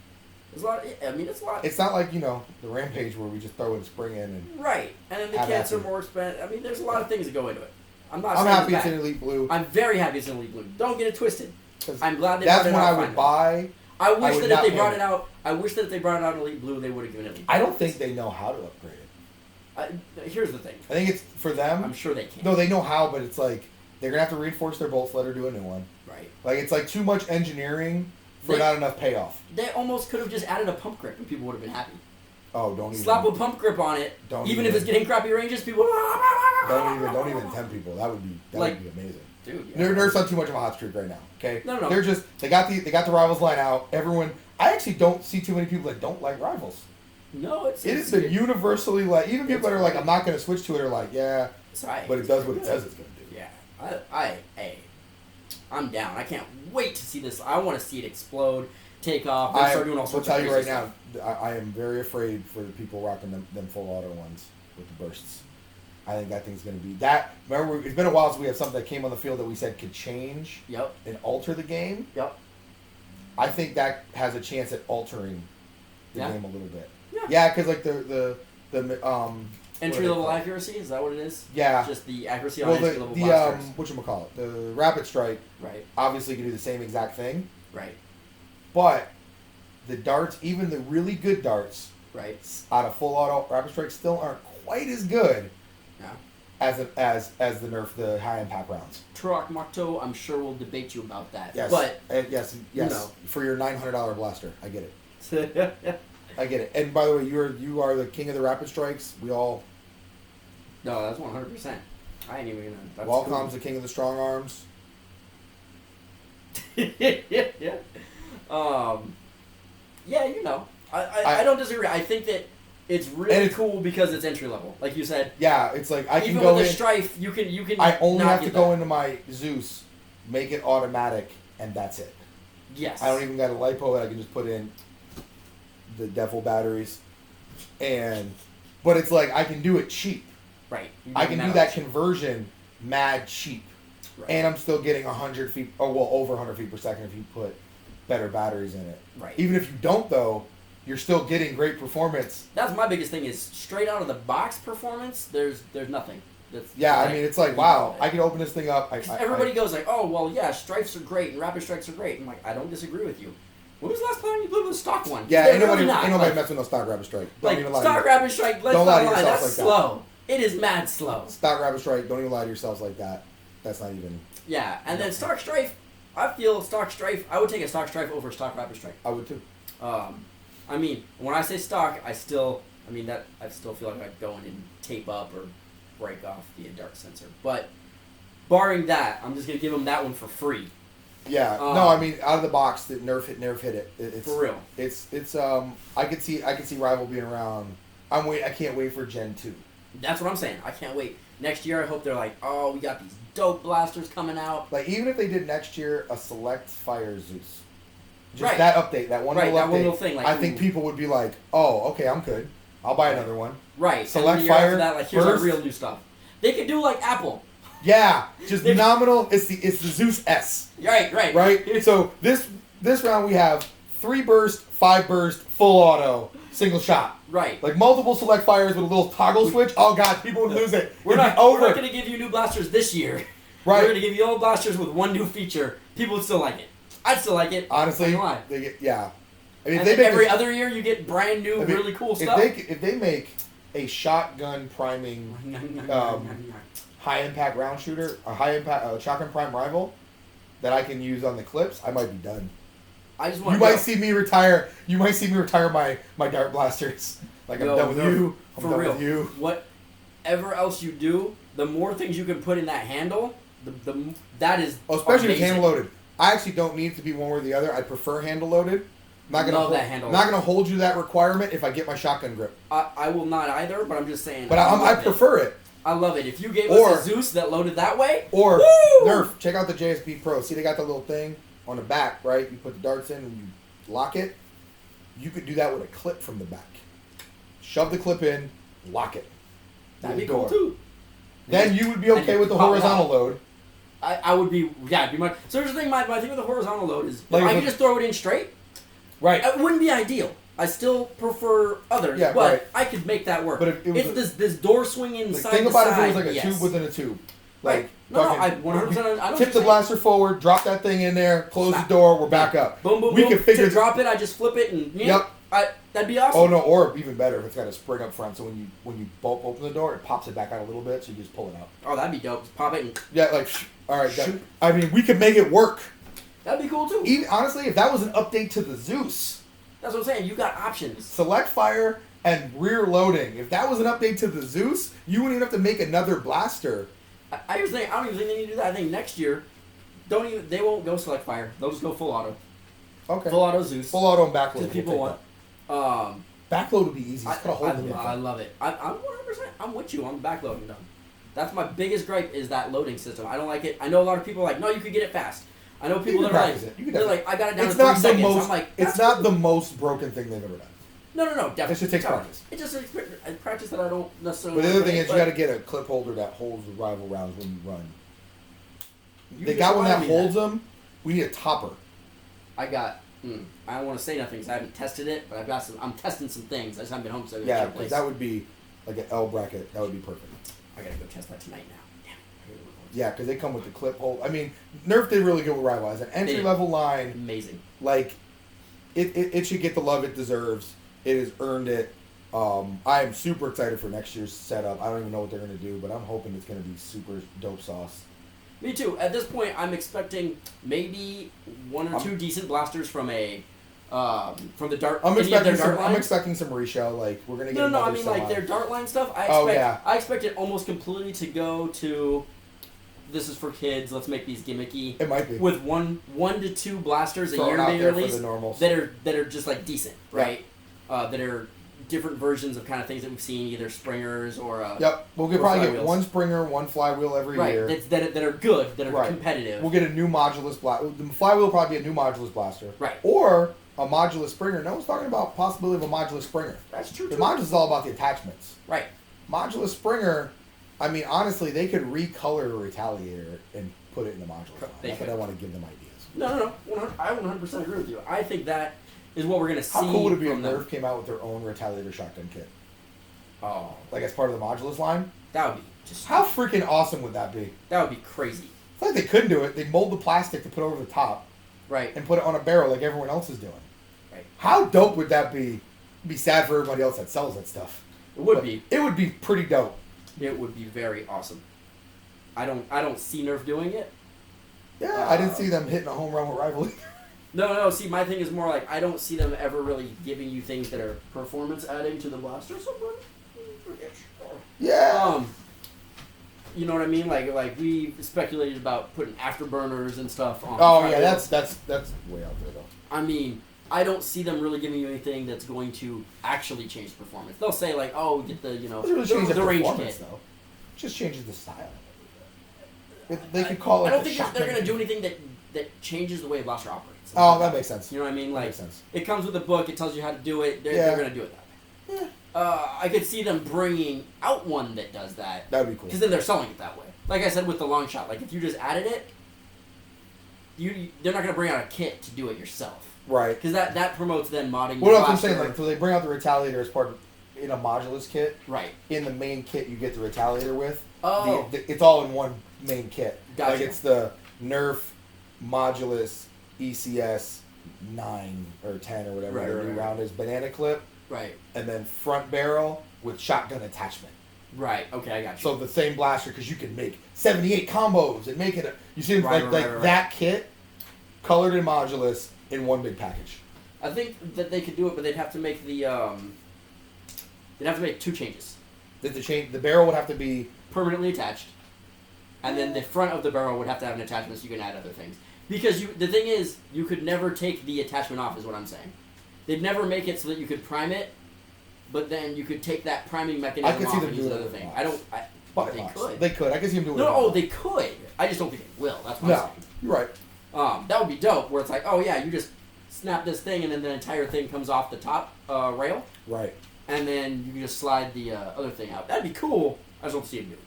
It's a lot. It's a lot. It's not like, the Rampage where we just throw in a spring in and... Right, and then the Have kits that are more expensive. I mean, there's a lot of things that go into it. I'm not. I'm saying happy it's bad. in Elite Blue. I'm very happy it's in Elite Blue. Don't get it twisted. 'Cause I'm glad they that's brought it when out. I would finally. buy... I wish would that if not they pay brought it. it out. I wish that if they brought it out in Elite Blue, they would have given it Elite. I don't think they know how to upgrade it. Here's the thing. I think it's for them. I'm sure they can. No, they know how, but it's like they're gonna have to reinforce their bolt sled or do a new one. Right. Like it's like too much engineering for They- not enough payoff. They almost could have just added a pump grip, and people would have been happy. Oh, don't even Slap a pump grip on it. Don't even even- if it's getting crappy ranges, people. don't even tempt people. That would be amazing. Dude. Yeah. Nerf's on too much of a hot streak right now. Okay. No. They're just they got the Rivals line out. Everyone. I actually don't see too many people that don't like Rivals. No, It has been universally like even people that are like great. I'm not going to switch to it are like yeah, Right. but it does what it says it's going to do. Yeah. I'm down. I can't wait to see this. I want to see it explode, take off, and start doing all I'll sorts tell of you crazy right stuff. now, I am very afraid for the people rocking them full auto ones with the bursts. I think that thing's going to be that. Remember, it's been a while since we have something that came on the field that we said could change Yep. and alter the game. Yep. I think that has a chance at altering the Yeah. game a little bit. Yeah. Yeah, because like the Entry what are level they called? accuracy, is that what it is? Yeah. Just the accuracy on Well, entry level the blasters. whatchamacallit, the Rapid Strike Right. obviously can do the same exact thing, Right. but the darts, even the really good darts, right, out of full auto rapid strike, still aren't quite as good. Yeah. As the Nerf, the high impact rounds. Turok Mokto, I'm sure we'll debate you about that. Yes, but yes. you know. For your $900 blaster, I get it. I get it. And by the way, you are the king of the rapid strikes. We all. No, that's 100%. I ain't even gonna. Qualcomm's the king of the strong arms. Yeah. Yeah, you know, I don't disagree. I think that it's really cool because it's entry level, like you said. Yeah, it's like I can even go with in. the Strife, you can. I only have to go that. into my Zeus, make it automatic, and that's it. Yes. I don't even got a lipo that I can just put in the Devil batteries, but it's like I can do it cheap. Right. I can do that conversion mad cheap, right. And I'm still getting 100 feet, over 100 feet per second if you put better batteries in it. Right. Even if you don't, though, you're still getting great performance. That's my biggest thing is straight out of the box performance. There's nothing. I mean, it's like, wow, I can open this thing up. Everybody goes like, oh, well, yeah, Strifes are great and Rapid Strikes are great. I'm like, I don't disagree with you. When was the last time you played with a stock one? Yeah, ain't nobody like, messing with no stock Rapid Strike. Don't even lie. Stock Rapid Strike, let's not lie. That's like slow. It is mad slow. Stock Rapid Strike, don't even lie to yourselves like that. That's not even... Yeah, and then Stock Strife, I feel Stock Strife, I would take a Stock Strife over Stock Rapid Strike. I would too. I mean, when I say stock, I still feel like I'd go in and tape up or break off the dart sensor. But barring that, I'm just gonna give them that one for free. Yeah. No, I mean, out of the box, the Nerf hit it. It's for real. It's I could see Rival being around. I can't wait for Gen 2. That's what I'm saying. I can't wait. Next year, I hope they're like, oh, we got these dope blasters coming out. Like, even if they did next year a Select Fire Zeus. Just right. that update, that one little update. One little thing. Like, I think people would be like, oh, okay, I'm good. I'll buy another one. Right. Select Fire. That, like, here's our real new stuff. They could do like Apple. Yeah, just nominal. It's the Zeus S. Right. So this round we have 3 burst, 5 burst, full auto, single shot. Right. Like multiple select fires with a little toggle switch. Oh god, people would lose it. We're not going to give you new blasters this year. Right. We're going to give you old blasters with one new feature. People would still like it. I'd still like it. Honestly, they get, yeah. I mean, and then every other year you get brand new, really cool stuff. If they make a shotgun priming high impact round shooter, a high impact shotgun prime rival that I can use on the clips, I might be done. I just want. You might see me retire my dart blasters. Like I'm done with you. I'm for done real. with you. Whatever else you do, the more things you can put in that handle, that is. Especially amazing. with handle loaded. I actually don't need it to be one or the other. I prefer handle loaded. I'm not gonna hold you that requirement if I get my shotgun grip. I will not either, but I'm just saying. But I prefer it. I love it. If you gave us a Zeus that loaded that way, or woo! Nerf, check out the JSPB Pro. See, they got the little thing on the back, right? You put the darts in and you lock it. You could do that with a clip from the back. Shove the clip in, lock it. That'd be cool too. Then you would be okay with the horizontal load. I would be, yeah, it'd be much. So here's the thing, my thing with the horizontal load is, like, I can just throw it in straight. Right. It wouldn't be ideal. I still prefer others, but I could make that work. But if it was this door swinging side to side. Think about if it was like a tube within a tube. Like, I 100%. I tip the blaster forward, drop that thing in there, close the door, we're back up. Boom, boom, boom. To drop it, I just flip it and that'd be awesome. Oh no, or even better if it's got a spring up front, so when you bolt open the door, it pops it back out a little bit, so you just pull it out. Oh, that'd be dope. Just pop it and all right. I mean, we could make it work. That'd be cool too. Even honestly, if that was an update to the Zeus. That's what I'm saying. You got options. Select fire and rear loading. If that was an update to the Zeus, you wouldn't even have to make another blaster. I don't even think they need to do that. I think next year, they won't go select fire. They'll just go full auto. Okay. Full auto Zeus. Full auto and backload. Because people want. Backload would be easy. It's I love it. I'm 100%. I'm with you on the backloading though. That's my biggest gripe is that loading system. I don't like it. I know a lot of people are like, no, you could get it fast. I know people that are like, I got it down to 3 seconds. I'm like, it's not the most broken thing they've ever done. No, definitely. It just takes practice. It just takes practice that I don't necessarily. But the other thing is, you got to get a clip holder that holds the rival rounds when you run. They got one that holds them. We need a topper. I got. I don't want to say nothing because I haven't tested it, but I've got some. I'm testing some things. I just haven't been home, so yeah, because that would be like an L bracket. That would be perfect. I gotta go test that tonight now. Yeah, because they come with the clip hold. I mean, Nerf did really good with Rival as an entry level line. Amazing. Like, it should get the love it deserves. It has earned it. I am super excited for next year's setup. I don't even know what they're going to do, but I'm hoping it's going to be super dope sauce. Me too. At this point, I'm expecting maybe one or two decent blasters from the dart. I'm expecting some reshow. Like we're gonna get. No. I mean, like their dart line stuff. I expect it almost completely to go to. This is for kids. Let's make these gimmicky. It might be with one to two blasters a year they release that are just like decent, right? Yeah. That are different versions of kind of things that we've seen, either springers or. Yep, we'll probably get one springer, one flywheel every year. Right, that are good, that are competitive. We'll get a new modulus blaster. The flywheel will probably be a new modulus blaster. Right. Or a modulus springer. No one's talking about possibility of a modulus springer. That's true. The modulus is all about the attachments. Right. Modulus springer. I mean, honestly, they could recolor a Retaliator and put it in the modulus line. Not that I want to give them ideas. No. I 100% agree with you. I think that is what we're going to see. How cool would it be if Nerf came out with their own Retaliator shotgun kit? Oh. Like as part of the modulus line? That would be just... How freaking awesome would that be? That would be crazy. It's like they couldn't do it. They mold the plastic to put over the top. Right. And put it on a barrel like everyone else is doing. Right. How dope would that be? It'd be sad for everybody else that sells that stuff. It would be. It would be pretty dope. It would be very awesome. I don't see Nerf doing it. Yeah, I didn't see them hitting a home run with Rival. No. See, my thing is more like I don't see them ever really giving you things that are performance adding to the blaster. Yeah. You know what I mean? Like we speculated about putting afterburners and stuff on. Oh yeah, that's way out there though. I mean, I don't see them really giving you anything that's going to actually change performance. They'll say like, oh, get the the range kit. Though. It just changes the style. They could call it. I don't think they're going to do anything that changes the way a blaster operates. Oh, that makes sense. You know what I mean? Like, makes sense. It comes with a book. It tells you how to do it. They're going to do it that way. Yeah. I could see them bringing out one that does that. That would be cool. Because then they're selling it that way. Like I said with the long shot, like if you just added it, they're not going to bring out a kit to do it yourself. Right. Because that promotes then modding. Well, I'm saying, like, so they bring out the Retaliator as part of in a modulus kit. Right. In the main kit, you get the Retaliator with. Oh. It's all in one main kit. Gotcha. Like it's the Nerf modulus ECS 9 or 10 or whatever the new round is. Banana clip. Right. And then front barrel with shotgun attachment. Right. Okay, I got you. So the same blaster, because you can make 78 combos and make it. You see, that kit, colored in modulus in one big package. I think that they could do it, but they'd have to make they'd have to make two changes. The barrel would have to be permanently attached, and then the front of the barrel would have to have an attachment so you can add other things. Because the thing is, you could never take the attachment off, is what I'm saying. They'd never make it so that you could prime it, but then you could take that priming mechanism off and use another thing. They could. They could. I can see them doing it. No, they could. I just don't think they will. That's what I'm saying. You're right. That would be dope, where it's like, oh yeah, you just snap this thing and then the entire thing comes off the top rail. Right. And then you can just slide the other thing out. That'd be cool. I just don't see it doing it.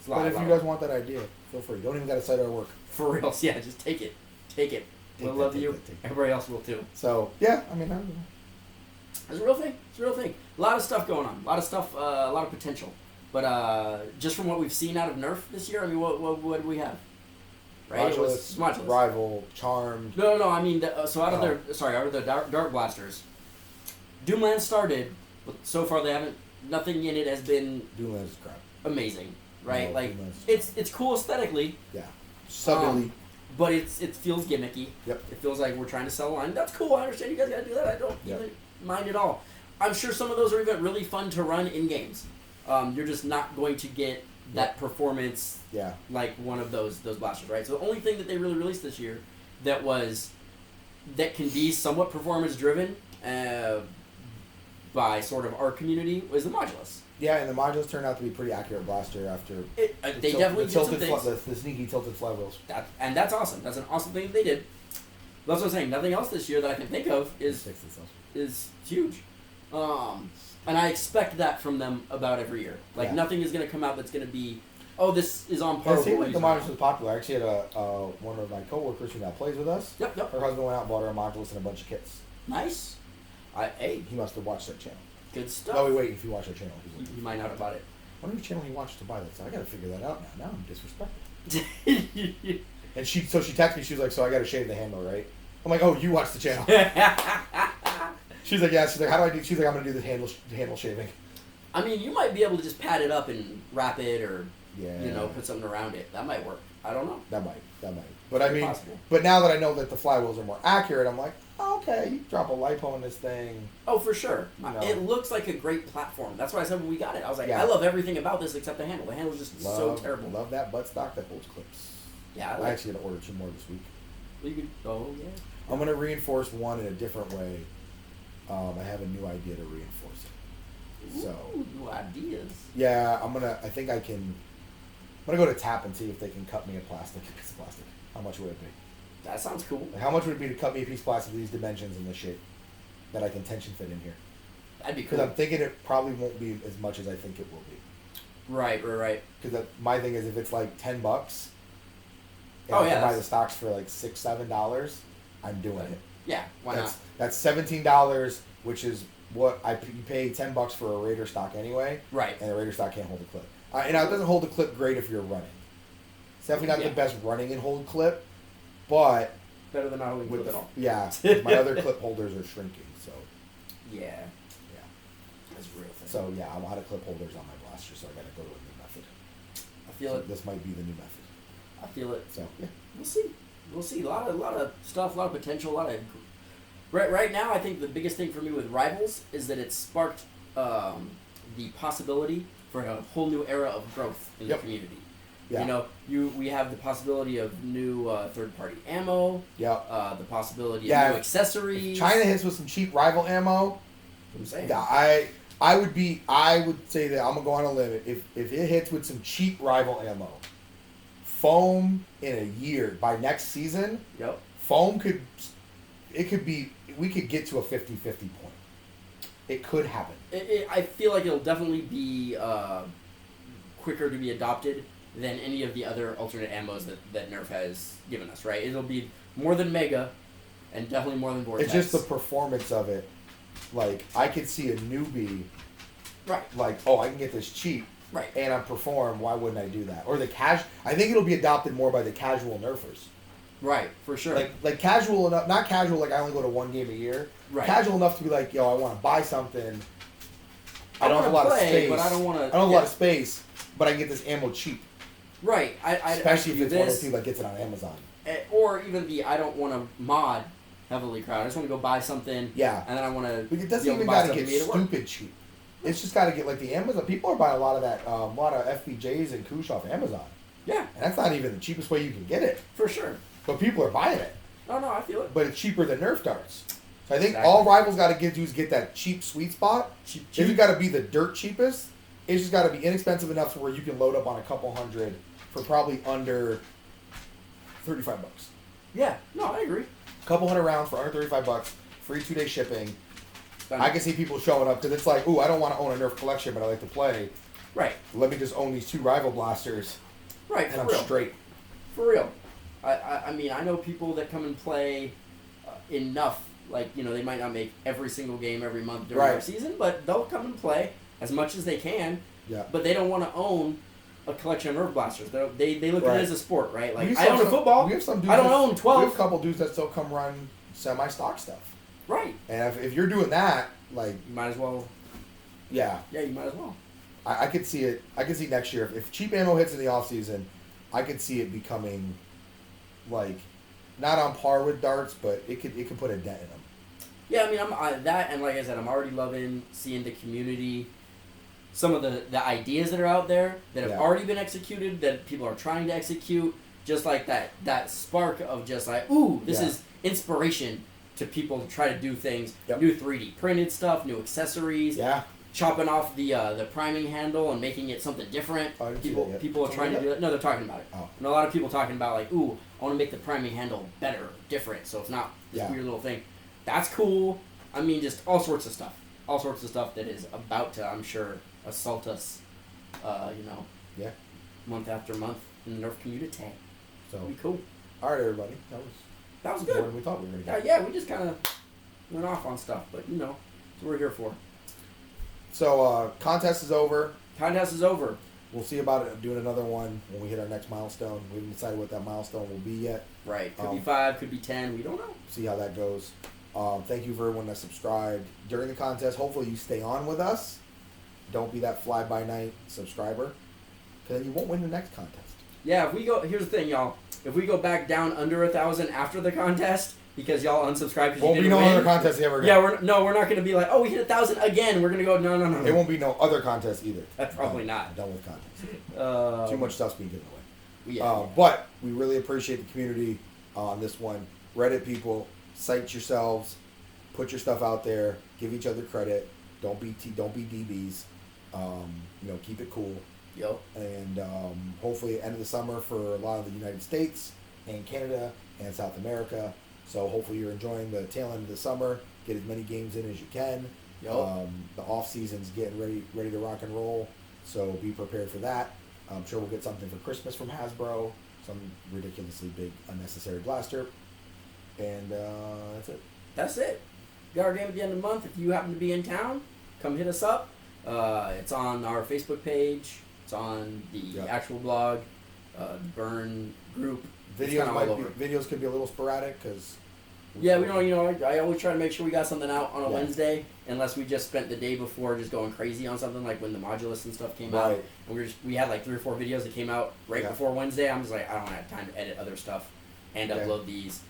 But if you guys want that idea, feel free. Don't even got to cite our work. For real. Yeah, just take it. We'll love you. Everybody else will too. So, yeah, I mean, I don't know. It's a real thing. A lot of stuff going on. A lot of stuff, a lot of potential. But just from what we've seen out of Nerf this year, I mean, what do we have? Right? Modulus, Rival, Charmed. No. I mean, so out of their Dark Blasters, Doomland started, but so far they haven't. Nothing in it has been. Doomland is crap. Amazing, right? No, like it's cool aesthetically. Yeah. Subtly. But it feels gimmicky. Yep. It feels like we're trying to sell a line. That's cool. I understand you guys got to do that. I don't even mind at all. I'm sure some of those are even really fun to run in games. You're just not going to get that performance like one of those blasters, right? So the only thing that they really released this year that can be somewhat performance driven by sort of our community was the modulus. Yeah, and the modulus turned out to be a pretty accurate blaster after they definitely did some things. The sneaky tilted flywheels. And that's awesome. That's an awesome thing that they did. That's what I'm saying. Nothing else this year that I can think of is huge. And I expect that from them about every year. Like nothing is going to come out that's going to be, oh, this is on par. It seemed like the modulus was popular. I actually had one of my coworkers who now plays with us. Yep. Her husband went out and bought her a modulus and a bunch of kits. Nice. He must have watched that channel. Good stuff. Oh, wait, if you watch our channel. You might not have bought it. I wonder which channel he watched to buy that. So I got to figure that out now. Now I'm disrespected. And she texted me. She was like, so I got to shave the handle, right? I'm like, oh, you watch the channel. She's like, yeah. She's like, how do I do? She's like, I'm gonna do the handle shaving. I mean, you might be able to just pat it up and wrap it, or Yeah. put something around it. That might work. I don't know. That might. But I mean, Possible. but now that I know that the flywheels are more accurate, I'm like, oh, okay, you drop a lipo in this thing. Oh, for sure. You know. It looks like a great platform. That's why I said when we got it. I was like, Yeah. I love everything about this except the handle. The handle's just so terrible. Love that buttstock that holds clips. Yeah, I actually gonna order 2 more this week. You could, yeah. I'm gonna reinforce one in a different way. I have a new idea to reinforce it. So new ideas. yeah, I think I can. I'm gonna go to Tap and see if they can cut me a piece of plastic. How much would it be? That sounds cool. Like, how much would it be to cut me a piece of plastic of these dimensions and this shape that I can tension fit in here? That'd be cool. Because I'm thinking it probably won't be as much as I think it will be. Right. Because my thing is, if it's like $10, and Oh, I yeah, can buy the that's- stocks for like $6, $7, I'm doing it. Yeah, why not? That's $17, which is what you pay $10 for a Raider stock anyway. Right. And the Raider stock can't hold a clip. And it doesn't hold a clip great if you're running. It's definitely not the best running and hold clip, but Better than not holding clip at all. yeah, my other clip holders are shrinking. So Yeah. That's a real thing. so yeah, I'm out of clip holders on my blaster, so I got to go to a new method. I feel So it. this might be the new method. I feel it. So yeah. We'll see. A lot of stuff, a lot of potential, a lot of. Right now, I think the biggest thing for me with Rivals is that it sparked the possibility for a whole new era of growth in the community. Yeah. We have the possibility of new third-party ammo. Yeah. The possibility of new accessories. If China hits with some cheap rival ammo. I'm saying. Yeah, I would say that I'm gonna go on a limit. If it hits with some cheap rival ammo, foam in a year by next season. Yep. Foam we could get to a 50-50 point. It could happen. I feel like it'll definitely be quicker to be adopted than any of the other alternate ammos that Nerf has given us, right? It'll be more than Mega, and definitely more than Vortex. It's just the performance of it. Like, I could see a newbie, right? Like, oh, I can get this cheap, right? And I perform. Why wouldn't I do that? Or I think it'll be adopted more by the casual Nerfers. Right, for sure. Like casual enough, not casual like I only go to 1 game a year. Right. Casual enough to be like, yo, I want to buy something. I don't have a wanna lot of play, space. but I don't want to. I don't have a lot of space, but I can get this ammo cheap. Right. Especially if it's one of those this, people that gets it on Amazon. Or even I don't want to mod heavily crowd. I just want to go buy something. Yeah. And then I want to. But it doesn't even got to get stupid cheap. It's just got to get like the Amazon. People are buying a lot of that, a lot of FBJs and Kush off Amazon. Yeah. And that's not even the cheapest way you can get it. For sure. But people are buying it. Oh no, I feel it. But it's cheaper than Nerf darts. So I think all Rivals got to do is get that cheap sweet spot. Cheap. It's got to be the dirt cheapest. It's just got to be inexpensive enough to where you can load up on a couple hundred for probably under $35. Yeah. No, I agree. A couple hundred rounds for under $35. Free 2-day shipping. Done. I can see people showing up because it's like, ooh, I don't want to own a Nerf collection, but I like to play. Right. Let me just own these 2 rival blasters. Right. And for I'm real. straight. For real. I mean, I know people that come and play enough. Like, they might not make every single game every month during our season, but they'll come and play as much as they can. Yeah. But they don't want to own a collection of Nerf blasters. They look at it as a sport, right? Like, I own a football. We have some dudes I don't own 12. We have a couple dudes that still come run semi-stock stuff. Right. And if you're doing that, like... You might as well... Yeah. Yeah, you might as well. I could see it. I could see next year. If cheap ammo hits in the off-season, I could see it becoming, like, not on par with darts, but it could put a dent in them. Yeah, I mean, that, and like I said, I'm already loving seeing the community, some of the ideas that are out there that have already been executed, that people are trying to execute, just like that spark of just like, ooh, this is inspiration to people to try to do things, new 3D printed stuff, new accessories, chopping off the priming handle and making it something different. People are trying to do that. No, they're talking about it. Oh. And a lot of people talking about like, ooh, I want to make the priming handle better, different, so it's not this weird little thing. That's cool. I mean, just all sorts of stuff. All sorts of stuff that is about to, I'm sure, assault us, month after month in the Nerf community. So it'll be cool. All right, everybody. That was good. More than we thought we were going to get. Yeah, we just kind of went off on stuff, but that's what we're here for. So, contest is over. Contest is over. we'll see about it doing another one when we hit our next milestone. We haven't decided what that milestone will be yet. Right. Could be 5, could be 10. We don't know. See how that goes. Thank you for everyone that subscribed during the contest. Hopefully you stay on with us. Don't be that fly-by-night subscriber, because then you won't win the next contest. Yeah, if we go, here's the thing, y'all. If we go back down under 1,000 after the contest because y'all unsubscribed because you didn't win. Won't be no other contest ever again. Yeah, we're not gonna be like, oh, we hit 1,000 again. We're gonna go, no. It won't be no other contest either. Probably not. Done with contests. Too much stuff's being given away. Yeah. But we really appreciate the community on this one. Reddit people, cite yourselves, put your stuff out there, give each other credit. Don't be DBs. Keep it cool. Yo. And hopefully end of the summer for a lot of the United States and Canada and South America. So hopefully you're enjoying the tail end of the summer. Get as many games in as you can. Yo. The off season's getting ready to rock and roll. So be prepared for that. I'm sure we'll get something for Christmas from Hasbro. Some ridiculously big unnecessary blaster. And that's it. That's it. Got our game at the end of the month. If you happen to be in town, come hit us up. It's on our Facebook page. It's on the actual blog, the Burn group. Videos could be a little sporadic because. Yeah, we don't. I always try to make sure we got something out on a Wednesday, unless we just spent the day before just going crazy on something like when the Modulus and stuff came out. And we had like 3 or 4 videos that came out right before Wednesday. I'm just like, I don't have time to edit other stuff and upload these.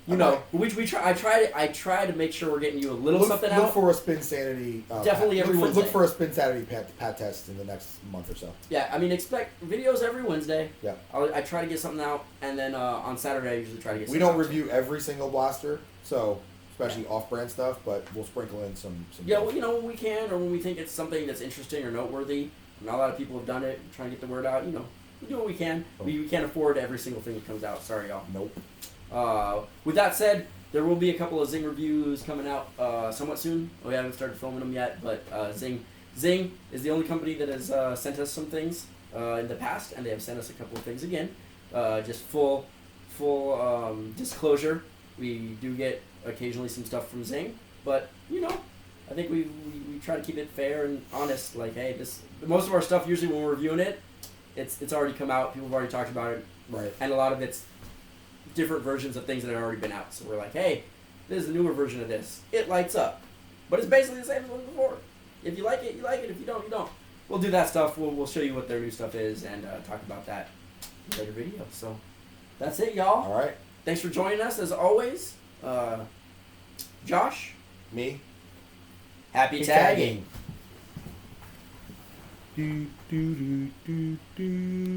I try to make sure we're getting you a little something out. Look for a Spin Sanity. Definitely every Wednesday. Look for a Spin Sanity pat test in the next month or so. Yeah, I mean, expect videos every Wednesday. Yeah. I try to get something out, and then on Saturday I usually try to get. We don't review every single blaster, so especially off-brand stuff, but we'll sprinkle in some. Yeah, well, when we can, or when we think it's something that's interesting or noteworthy. Not a lot of people have done it. Trying to get the word out. We do what we can. We can't afford every single thing that comes out. Sorry, y'all. Nope. With that said, there will be a couple of Zing reviews coming out somewhat soon. We haven't started filming them yet, but Zing is the only company that has sent us some things in the past, and they have sent us a couple of things again. Just full disclosure, we do get occasionally some stuff from Zing, but I think we try to keep it fair and honest. Like, hey, most of our stuff usually when we're reviewing it, it's already come out. People have already talked about it, right? And a lot of it's different versions of things that have already been out. So we're like, hey, this is a newer version of this. It lights up. But it's basically the same as it was before. If you like it, you like it. If you don't, you don't. We'll do that stuff. We'll show you what their new stuff is and talk about that in later video. So that's it, y'all. All right. Thanks for joining us, as always. Josh. Me. Happy tagging. Do, do, do, do, do.